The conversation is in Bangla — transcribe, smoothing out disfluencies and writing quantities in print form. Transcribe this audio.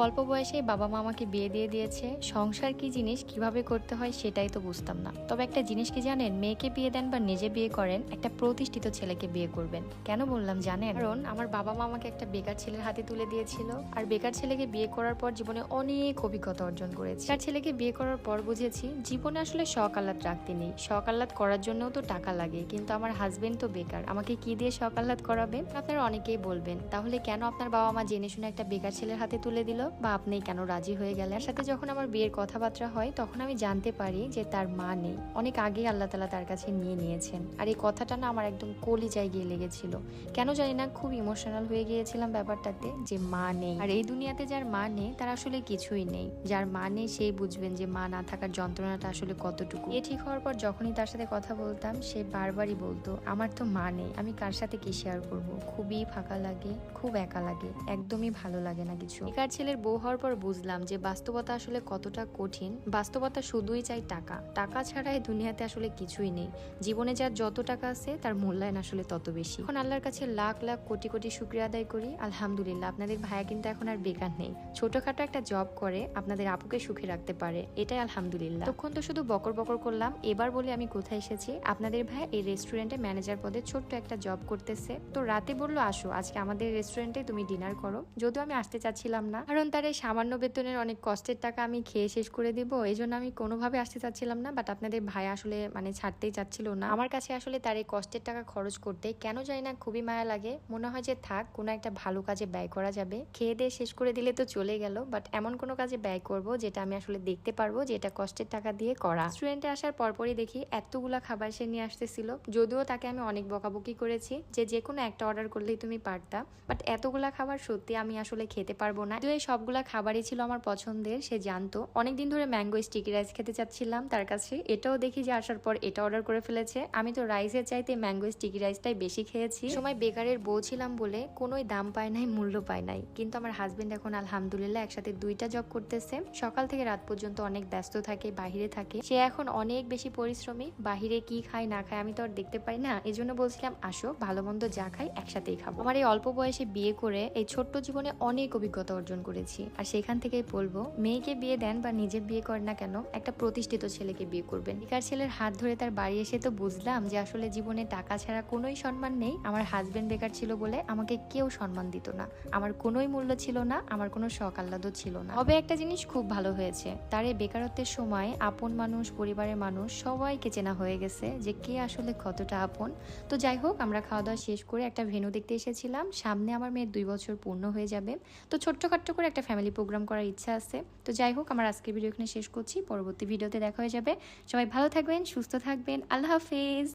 অল্প বয়সে বাবা মা আমাকে বিয়ে দিয়ে দিয়েছে। সংসার কি জিনিস, কিভাবে করতে হয় সেটাই তো বুঝতাম না। তবে একটা জিনিস কি জানেন, মেয়েকে বিয়ে দেন বা নিজে বিয়ে করেন, একটা প্রতিষ্ঠিত ছেলেকে বিয়ে করবেন। কেন বললাম জানেন? কারণ আমার বাবা মা আমাকে একটা বেকার ছেলের হাতে তুলে দিয়েছিল। আর বেকার ছেলেকে বিয়ে করার পর জীবনে অনেক অভিজ্ঞতা অর্জন করেছি। তার ছেলেকে বিয়ে করার পর বুঝেছি জীবনে আসলে শখ আহ্লাদ রাখতে নেই। শখ আহ্লাদ করার জন্যও তো টাকা লাগে, কিন্তু আমার হাজবেন্ড তো বেকার, আমাকে কি দিয়ে শখ আহ্লাদ করাবেন? আপনারা অনেকেই বলবেন তাহলে কেন আপনার বাবা মা জেনে শুনে একটা বেকার ছেলের হাতে তুলে দিল, বা আপনি কেন রাজি হয়ে গেলেন? সাথে যখন আমার বিয়ের কথাবার্তা হয় তখন আমি জানতে পারি যে তার মা নেই। অনেক আগে আল্লাহ তাআলা তার কাছে নিয়ে নিয়েছেন। আর এই কথাটা না আমার একদম কলিজায় গিয়ে লেগেছিল। কেন জানি না খুব ইমোশনাল হয়ে গিয়েছিলাম ব্যাপারটাতে, যে মা নেই। আর এই দুনিয়াতে যার মা নেই তার আসলে কিছুই নেই। যার মা নেই সেই বুঝবেন যে মা না থাকার যন্ত্রণাটা আসলে কতটুকু। এ ঠিক হওয়ার পর যখনই তার সাথে কথা বলতাম সে বারবারই বলতো, আমার তো মা নেই, আমি কার সাথে কি শেয়ার করব? খুবই ফাঁকা লাগে, খুব একা লাগে, একদমই ভালো লাগে না কিছু। বেকার ছেলের বউ হওয়ার পর বুঝলাম যে বাস্তবতা আসলে কতটা কঠিন। বাস্তবতা শুধুই চাই টাকা, টাকা ছাড়া এই দুনিয়াতে আসলে কিছুই নেই। জীবনে যার যত টাকা আছে তার মূল্যায়ন আসলে তত বেশি। এখন আল্লাহর কাছে লাখ লাখ কোটি কোটি শুকরিয়া আদায় করি, আলহামদুলিল্লাহ আপনাদের ভাইয়া কিন্তু এখন আর বেকার নেই। ছোটখাটো একটা জব করে আপনাদের আপুকে সুখে রাখতে পারে, এটাই আলহামদুলিল্লাহ। তখন তো শুধু বকর বকর করলাম, এবার বলি আমি কোথায় এসেছি। আপনাদের ভাইয়া এই রেস্টুরেন্টে ম্যানেজার পদে ছোট্ট একটা জব করতেছে। তো রাতে বললো আসো আজকে আমাদের রেস্টুরেন্টে তুমি ডিনার করো। যদিও আমি আসতে চাচ্ছিলাম না, কারণ তার এই সামান্য বেতনের অনেক কষ্টের টাকা আমি খেয়ে শেষ করে দিব, এই জন্য আমি কোনোভাবে আসতে চাচ্ছিলাম না। বাট আপনাদের ভাই আসলে ছাড়তেই চাচ্ছিল না। আমার কাছে আসলে তার এই কষ্টের টাকা খরচ করতে কেন জানি না খুবই মায়া লাগে। মনে হয় যে থাক, কোনো একটা ভালো কাজে ব্যয় করা যাবে। খেয়ে দিয়ে শেষ করে দিলে তো চলে গেল, বাট এমন কোনো কাজে ব্যয় করব যেটা আমি আসলে দেখতে পারবো যে এটা কষ্টের টাকা দিয়ে করা। রেস্টুরেন্টে আসার পরপরই দেখি এতগুলা খাবার সে নিয়ে আসতেছিল। যদিও তাকে আমি অনেক বকাবকি করেছি যে কোনো একটা অর্ডার করলেই তুমি পারতা, বাট এতগুলা খাবার সত্যি আমি আসলে খেতে পারবো না। এই সবগুলা খাবারই ছিল আমার পছন্দের, সে জানতো। অনেকদিন ধরে ম্যাঙ্গো স্টিকি রাইস খেতে চাচ্ছিলাম তার কাছে, এটাও দেখি যে আসার পর এটা অর্ডার করে ফেলেছে। আমি তো রাইসের চাইতে ম্যাঙ্গো স্টিকি রাইসটাই বেশি খেয়েছি। সময় বেকারের বউ ছিলাম বলে কোনোই দাম পায় নাই, মূল্য পায় নাই। কিন্তু আমার হাজবেন্ড এখন আলহামদুলিল্লাহ একসাথে দুইটা জব করতেছে। সকাল থেকে রাত পর্যন্ত অনেক ব্যস্ত থাকে, বাহিরে থাকে। সে এখন অনেক বেশি পরিশ্রমী। বাহিরে কি খায় না খায় আমি তো আর দেখতে পাই না, এই জন্য বলছিলাম আসো ভালো মন্দ যা খাই একসাথেই খাবো। আমার এই অল্প বয়সে বিয়ে করে এই ছোট্ট জীবনে অনেক অভিজ্ঞতা অর্জন করেছি। আর সেখান থেকেই বলবো, মেয়েকে বিয়ে দেন বা নিজে বিয়ে করেন না কেন, একটা প্রতিষ্ঠিত ছেলেকে বিয়ে করবেন। বেকার ছেলের হাত ধরে তার বাড়ি এসে তো বুঝলাম যে আসলে জীবনে টাকা ছাড়া কোনোই সম্মান নেই। আমার হাজবেন্ড বেকার ছিল বলে আমাকে কেউ সম্মান দিত না, আমার কোনোই মূল্য ছিল না, আমার কোনো শখ আহ্লাদও ছিল না। তবে একটা জিনিস খুব ভালো হয়েছে, তার এই বেকারত্বের সময় আপন মানুষ, পরিবারের মানুষ সবাইকে চেনা হয়ে গেছে যে কে আসলে কতটা আপন। তো যাই হোক, আমরা খাওয়া দাওয়া শেষ করে একটা ভেন্যু দেখতে এসেছিলাম। সামনে আমার মেয়ের 2 বছর পূর্ণ হয়ে যাবে, তো ছোট্টখাট্ট করে একটা ফ্যামিলি প্রোগ্রাম করার ইচ্ছা আছে। তো যাই হোক, আমার আজকের ভিডিও এখানে শেষ করছি, পরবর্তী ভিডিওতে দেখা হয়ে যাবে। সবাই ভালো থাকবেন, সুস্থ থাকবেন, আল্লাহ হাফেজ।